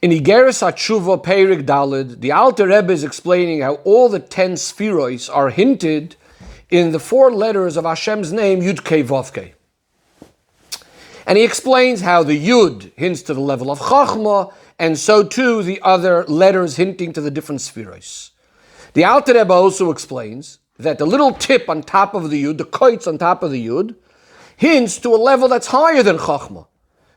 In Igeres HaTeshuva Peirik Daled, the Alter Rebbe is explaining how all the 10 spheroids are hinted in the 4 letters of Hashem's name, Yud Kei Vav Kei. And he explains how the Yud hints to the level of Chachma, and so too the other letters hinting to the different spheroids. The Alter Rebbe also explains that the little tip on top of the Yud, the koitz on top of the Yud, hints to a level that's higher than Chachma.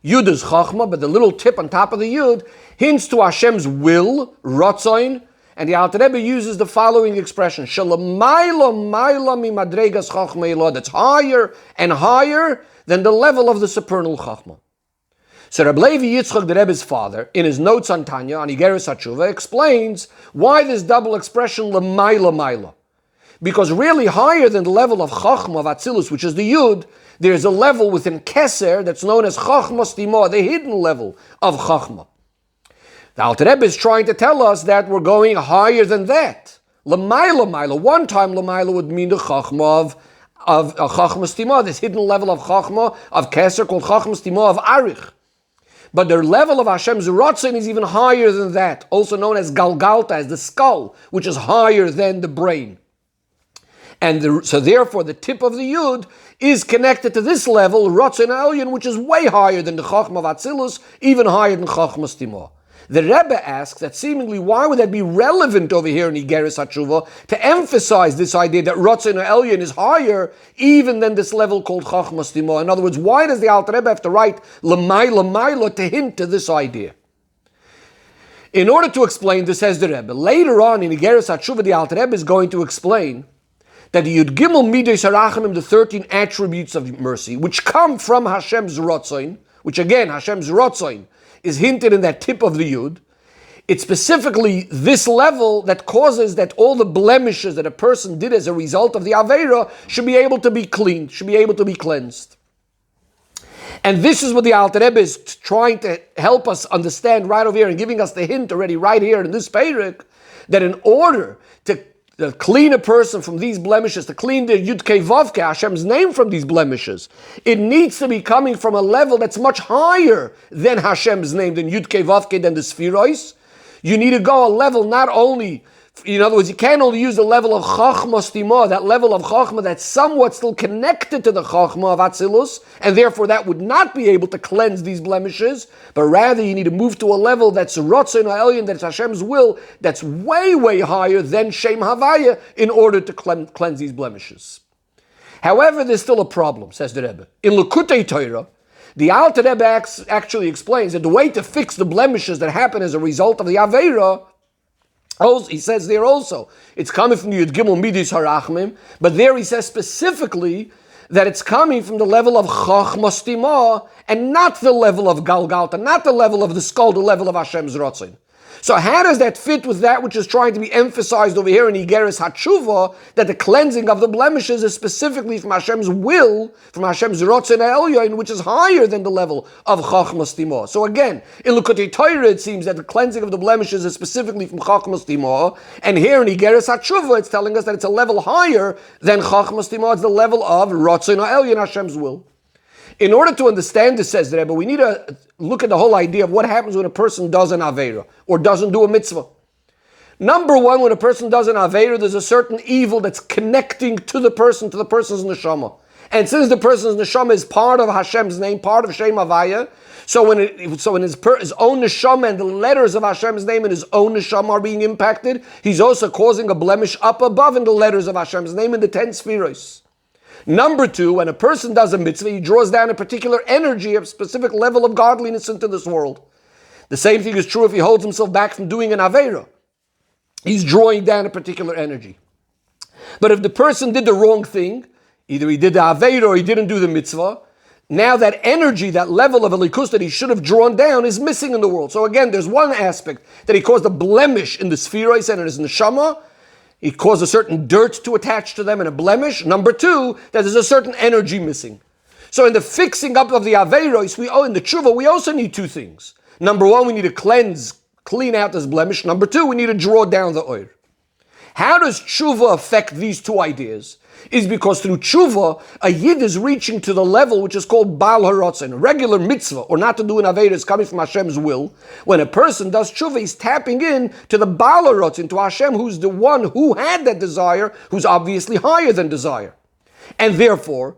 Yud is Chachma, but the little tip on top of the Yud hints to Hashem's will, Ratzain, and the Alter Rebbe uses the following expression, Shalamayla Mayla mi Madregas Chachma Elah, that's higher and higher than the level of the supernal Chachma. So Reb Levi Yitzchak, the Rebbe's father, in his notes on Tanya, on Igeres HaTeshuva, explains why this double expression, Lamayla Mayla. Because really higher than the level of Chachma, of Atzilus, which is the Yud, there's a level within Keser that's known as Chachma Stima, the hidden level of Chachma. The Alter Rebbe is trying to tell us that we're going higher than that. Lamayla Mayla. One time Lamayla would mean the Chachma of Chachma Stima, this hidden level of Chachma, of Keser, called Chachma Stima of Arich. But the level of Hashem's Ratzon is even higher than that, also known as Galgalta, as the skull, which is higher than the brain. And so therefore the tip of the Yud is connected to this level, Ratzon Elyon, which is way higher than the Chachma of Atzilus, even higher than Chachma Stima. The Rebbe asks that seemingly why would that be relevant over here in Igeres HaTeshuva to emphasize this idea that Ratzon Elyon is higher even than this level called Chachma Stima. In other words, why does the Alter Rebbe have to write L'mayla to hint to this idea? In order to explain this, says the Rebbe, later on in Igeres HaTeshuva, the Alter Rebbe is going to explain that the Yud Gimel Midos Harachamim, the 13 attributes of mercy, which come from Hashem's Ratzon, which again, Hashem's Ratzon, is hinted in that tip of the Yud. It's specifically this level that causes that all the blemishes that a person did as a result of the Aveira should be able to be cleaned, should be able to be cleansed. And this is what the Alter Rebbe is trying to help us understand right over here and giving us the hint already right here in this Peirik, that in order to clean a person from these blemishes, to clean the Yud Kei Vav Kei, Hashem's name, from these blemishes, it needs to be coming from a level that's much higher than Hashem's name, than Yud Kei Vav Kei, than the Spherois. You need to go a level not only, in other words, you can't only use the level of Chachma Stima, that level of Chachma that's somewhat still connected to the Chachma of Atzilus, and therefore that would not be able to cleanse these blemishes, but rather you need to move to a level that's Ratzon Ha'elyon, that's Hashem's will, that's way, way higher than Shem Havaya in order to cleanse these blemishes. However, there's still a problem, says the Rebbe. In Lekutei Torah, the Alter Rebbe actually explains that the way to fix the blemishes that happen as a result of the Aveira, he says there also, it's coming from the Yud Gimel Midos Harachmim, but there he says specifically that it's coming from the level of Chachma Stima and not the level of Galgalta, not the level of the skull, the level of Hashem's Ratzon. So how does that fit with that which is trying to be emphasized over here in Igeres HaTeshuva, that the cleansing of the blemishes is specifically from Hashem's will, from Hashem's Ratzon Ha'elyon, which is higher than the level of Chachma Stima. So again, in Lekutei Torah it seems that the cleansing of the blemishes is specifically from Chachma Stima, and here in Igeres HaTeshuva it's telling us that it's a level higher than Chachma Stima, it's the level of Ratzon Ha'elyon, Hashem's will. In order to understand this, says the Rebbe, we need to look at the whole idea of what happens when a person does an Aveira or doesn't do a mitzvah. Number one, when a person does an Aveira, there's a certain evil that's connecting to the person's neshama. And since the person's neshama is part of Hashem's name, part of Shem Havaya, so when his own neshama and the letters of Hashem's name and his own neshama are being impacted, he's also causing a blemish up above in the letters of Hashem's name in the 10 spheros. Number two, when a person does a mitzvah, he draws down a particular energy, a specific level of godliness into this world. The same thing is true if he holds himself back from doing an Aveira. He's drawing down a particular energy. But if the person did the wrong thing, either he did the Aveira or he didn't do the mitzvah, now that energy, that level of elikus that he should have drawn down is missing in the world. So again, there's one aspect that he caused a blemish in the spherois and in his neshama. He caused a certain dirt to attach to them and a blemish. Number two, that there's a certain energy missing. So in the fixing up of the Aveiros, in the Tshuva, we also need two things. Number one, we need to clean out this blemish. Number two, we need to draw down the oil. How does Tshuva affect these two ideas? is because through tshuva, a yid is reaching to the level which is called Baal HaRatzon, a regular mitzvah, or not to do an Aveda is coming from Hashem's will. When a person does tshuva, he's tapping in to the Baal HaRatzon, to Hashem, who's the one who had that desire, who's obviously higher than desire. And therefore,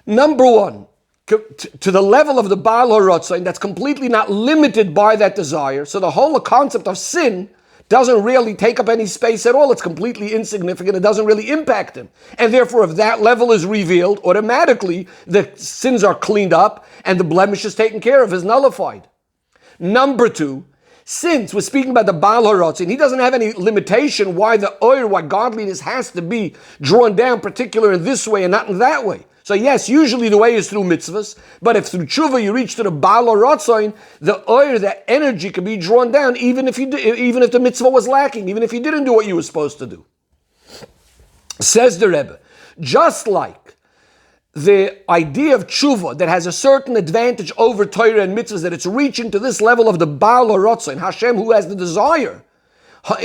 number one, to the level of the Baal HaRatzon, that's completely not limited by that desire. So the whole concept of sin doesn't really take up any space at all. It's completely insignificant. It doesn't really impact him. And therefore, if that level is revealed, automatically the sins are cleaned up and the blemish is taken care of, is nullified. Number two, since we're speaking about the Baal HaRatzon, he doesn't have any limitation why why godliness has to be drawn down, particular in this way and not in that way. So yes, usually the way is through mitzvahs, but if through tshuva you reach to the Baal HaRatzon, the energy can be drawn down even if the mitzvah was lacking, even if you didn't do what you were supposed to do. Says the Rebbe, just like the idea of tshuva that has a certain advantage over Torah and mitzvahs, that it's reaching to this level of the Baal HaRatzon, Hashem who has the desire,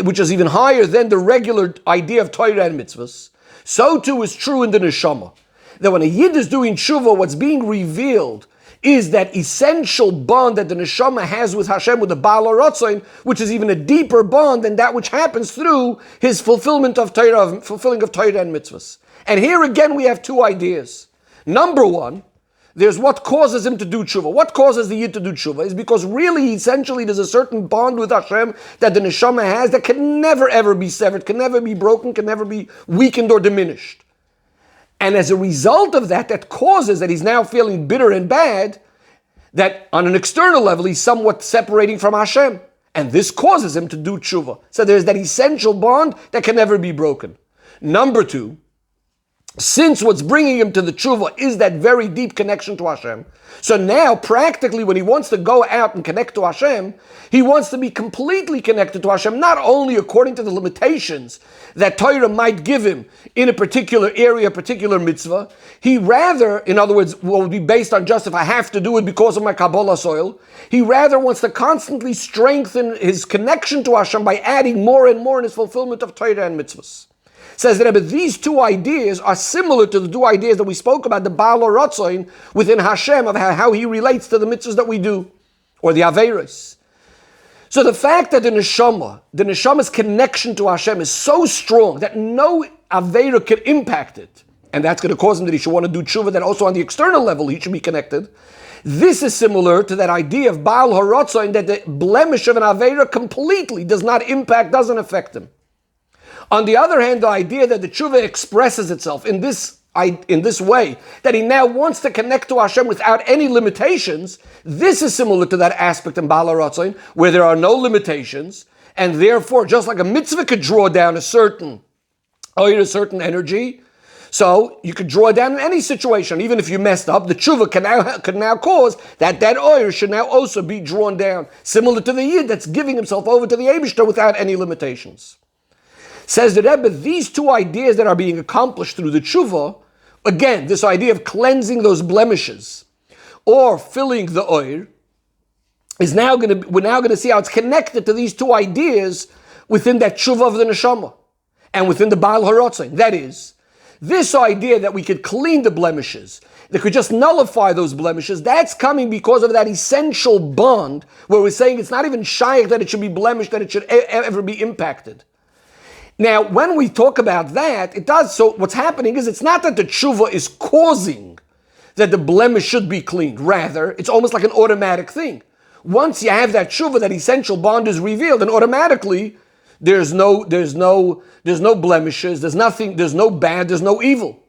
which is even higher than the regular idea of Torah and mitzvahs, so too is true in the neshama. That when a yid is doing tshuva, what's being revealed is that essential bond that the neshama has with Hashem, with the Baal HaRatzon, which is even a deeper bond than that which happens through his fulfilling of Torah and mitzvahs. And here again we have two ideas. Number one, there's what causes him to do tshuva. What causes the yid to do tshuva is because really, essentially, there's a certain bond with Hashem that the neshama has that can never ever be severed, can never be broken, can never be weakened or diminished. And as a result of that, that causes that he's now feeling bitter and bad, that on an external level, he's somewhat separating from Hashem. And this causes him to do tshuva. So there's that essential bond that can never be broken. Number two, since what's bringing him to the tshuva is that very deep connection to Hashem, so now practically when he wants to go out and connect to Hashem, he wants to be completely connected to Hashem, not only according to the limitations that Torah might give him in a particular area, a particular mitzvah. He rather, in other words, what would be based on just if I have to do it because of my Kabbalah soil, he rather wants to constantly strengthen his connection to Hashem by adding more and more in his fulfillment of Torah and mitzvahs. Says the Rebbe, these two ideas are similar to the two ideas that we spoke about, the Baal HaRatzon within Hashem, of how he relates to the mitzvahs that we do, or the Averos. So the fact that the neshama's connection to Hashem is so strong that no Avera can impact it, and that's going to cause him that he should want to do tshuva, that also on the external level he should be connected. This is similar to that idea of Baal HaRatzon, that the blemish of an Avera completely does not impact, doesn't affect him. On the other hand, the idea that the tshuva expresses itself in this way, that he now wants to connect to Hashem without any limitations, this is similar to that aspect in Baal HaRatzon, where there are no limitations, and therefore, just like a mitzvah could draw down a certain energy, so you could draw down in any situation. Even if you messed up, the tshuva could now cause that oil should now also be drawn down, similar to the yid that's giving himself over to the Eibishter without any limitations. Says the Rebbe, these two ideas that are being accomplished through the tshuva, again, this idea of cleansing those blemishes or filling the oil, we're now going to see how it's connected to these two ideas within that tshuva of the neshama and within the Baal HaRatzon. That is, this idea that we could clean the blemishes, that could just nullify those blemishes, that's coming because of that essential bond where we're saying it's not even shaykh that it should be blemished, that it should ever be impacted. Now, when we talk about that, it does, so what's happening is it's not that the tshuva is causing that the blemish should be cleaned. Rather, it's almost like an automatic thing. Once you have that tshuva, that essential bond is revealed, and automatically there's no blemishes, there's nothing, there's no bad, there's no evil.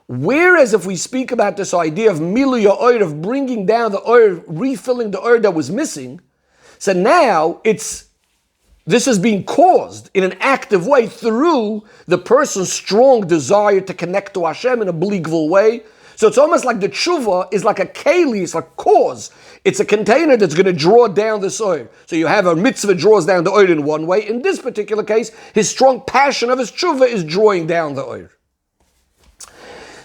Whereas if we speak about this idea of milui ha'or, of bringing down the oil, refilling the oil that was missing, so now this is being caused in an active way through the person's strong desire to connect to Hashem in a believable way. So it's almost like the tshuva is like a keli, it's like cause. It's a container that's going to draw down this oil. So you have a mitzvah draws down the oil in one way. In this particular case, his strong passion of his tshuva is drawing down the oil.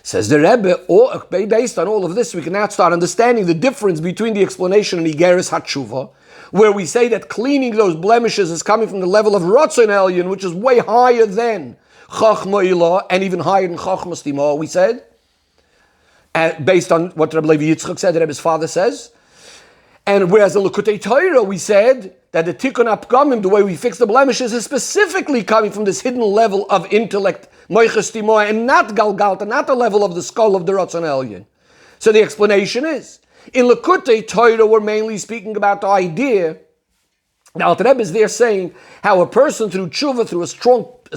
Says the Rebbe, based on all of this, we can now start understanding the difference between the explanation in Igeres HaTeshuva, where we say that cleaning those blemishes is coming from the level of Ratzon Elyon, which is way higher than Chachma Ilah, and even higher than Chachma Stima, we said, based on what Rabbi Levi Yitzchak said, that his father says. And whereas the Lekutei Torah, we said that the Tikkun Apgamim, the way we fix the blemishes, is specifically coming from this hidden level of intellect, Moiches Timoah, and not Galgalta, not the level of the skull of the Ratzon Elyon. So the explanation is, in Lekutei Torah, we're mainly speaking about the idea. Now, Alter Rebbe is there saying how a person through tshuva, through a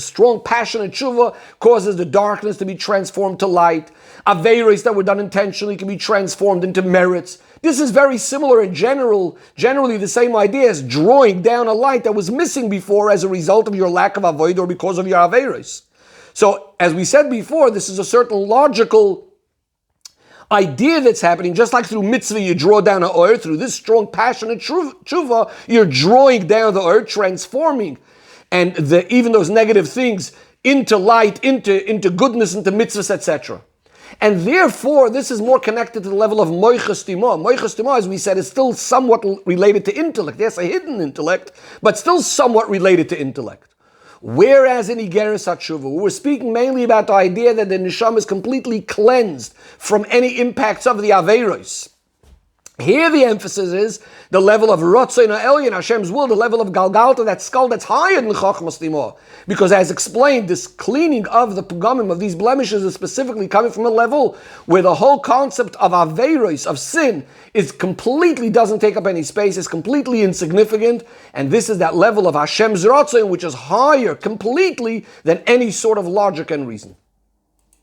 strong, passionate tshuva, causes the darkness to be transformed to light. Aveiros that were done intentionally can be transformed into merits. This is very similar in generally the same idea as drawing down a light that was missing before as a result of your lack of avoid or because of your aveiros. So, as we said before, this is a certain logical idea that's happening, just like through mitzvah you draw down an oil, through this strong, passionate tshuva, you're drawing down the oil, transforming, and even those negative things into light, into goodness, into mitzvahs, etc. And therefore, this is more connected to the level of Moiches Timah. Moiches Timah, as we said, is still somewhat related to intellect. Yes, a hidden intellect, but still somewhat related to intellect. Whereas in Igeres HaTeshuva, we're speaking mainly about the idea that the neshama is completely cleansed from any impacts of the Aveiros. Here the emphasis is the level of Ratzon Elyon, Hashem's will, the level of Galgalta, that skull that's higher than Chachmas Timah. Because as explained, this cleaning of the Pugamim, of these blemishes, is specifically coming from a level where the whole concept of Aveiros, of sin, doesn't take up any space, is completely insignificant, and this is that level of Hashem's Ratzon, which is higher completely than any sort of logic and reason.